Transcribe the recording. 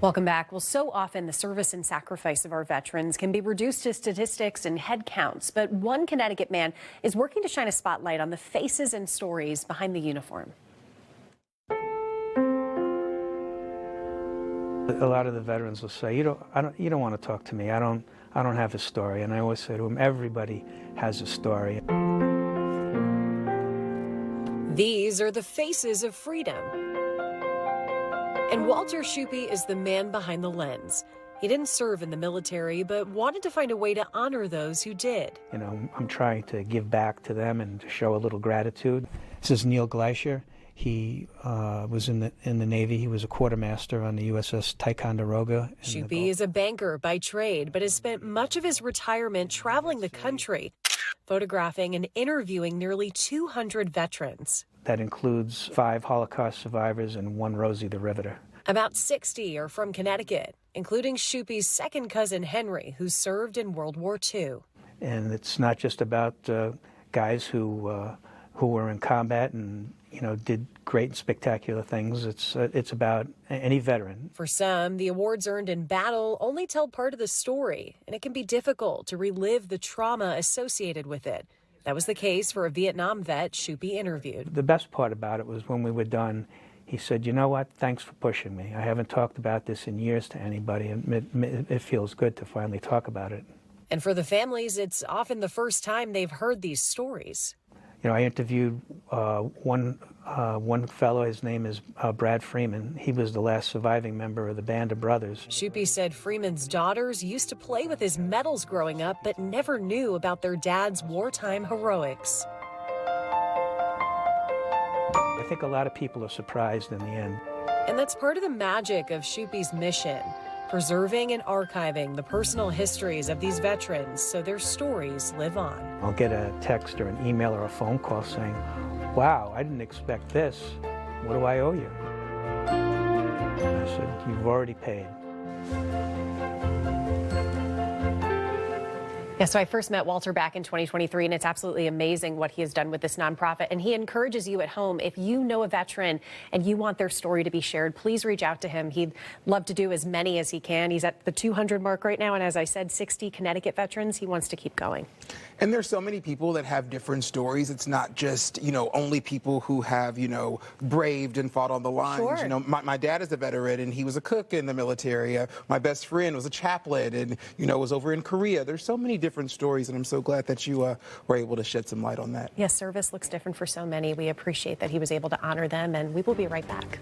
Welcome back. Well, so often the service and sacrifice of our veterans can be reduced to statistics and head counts, but one Connecticut man is working to shine a spotlight on the faces and stories behind the uniform. A lot of the veterans will say, you don't want to talk to me. I don't have a story. And I always say to them, everybody has a story. These are the faces of freedom. And Walter Schuppe is the man behind the lens. He didn't serve in the military, but wanted to find a way to honor those who did. You know, I'm trying to give back to them and to show a little gratitude. This is Neil Gleischer. He was in the Navy. He was a quartermaster on the USS Ticonderoga. Schuppe is a banker by trade, but has spent much of his retirement traveling the country, photographing and interviewing nearly 200 veterans. That includes 5 Holocaust survivors and 1 Rosie the Riveter. About 60 are from Connecticut, including Schuppe's second cousin Henry, who served in World War II. And it's not just about guys who were in combat and did great and spectacular things. It's about any veteran. For some, the awards earned in battle only tell part of the story, and it can be difficult to relive the trauma associated with it. That was the case for a Vietnam vet Schuppe interviewed. The best part about it was when we were done, he said, "You know what? Thanks for pushing me. I haven't talked about this in years to anybody, and it feels good to finally talk about it." And for the families, it's often the first time they've heard these stories. I interviewed one fellow. His name is Brad Freeman. He was the last surviving member of the Band of Brothers. Schuppe said Freeman's daughters used to play with his medals growing up, but never knew about their dad's wartime heroics. I think a lot of people are surprised in the end. And that's part of the magic of Schuppe's mission, preserving and archiving the personal histories of these veterans so their stories live on. I'll get a text or an email or a phone call saying, "Wow, I didn't expect this. What do I owe you?" I said, "You've already paid." Yeah, so I first met Walter back in 2023, and it's absolutely amazing what he has done with this nonprofit. And he encourages you at home, if you know a veteran and you want their story to be shared, please reach out to him. He'd love to do as many as he can. He's at the 200 mark right now, and as I said, 60 Connecticut veterans. He wants to keep going. And there's so many people that have different stories. It's not just, only people who have, braved and fought on the lines. Sure. My dad is a veteran, and he was a cook in the military. My best friend was a chaplain and, was over in Korea. There's so many different stories, and I'm so glad that you were able to shed some light on that. Yes, service looks different for so many. We appreciate that he was able to honor them, and we will be right back.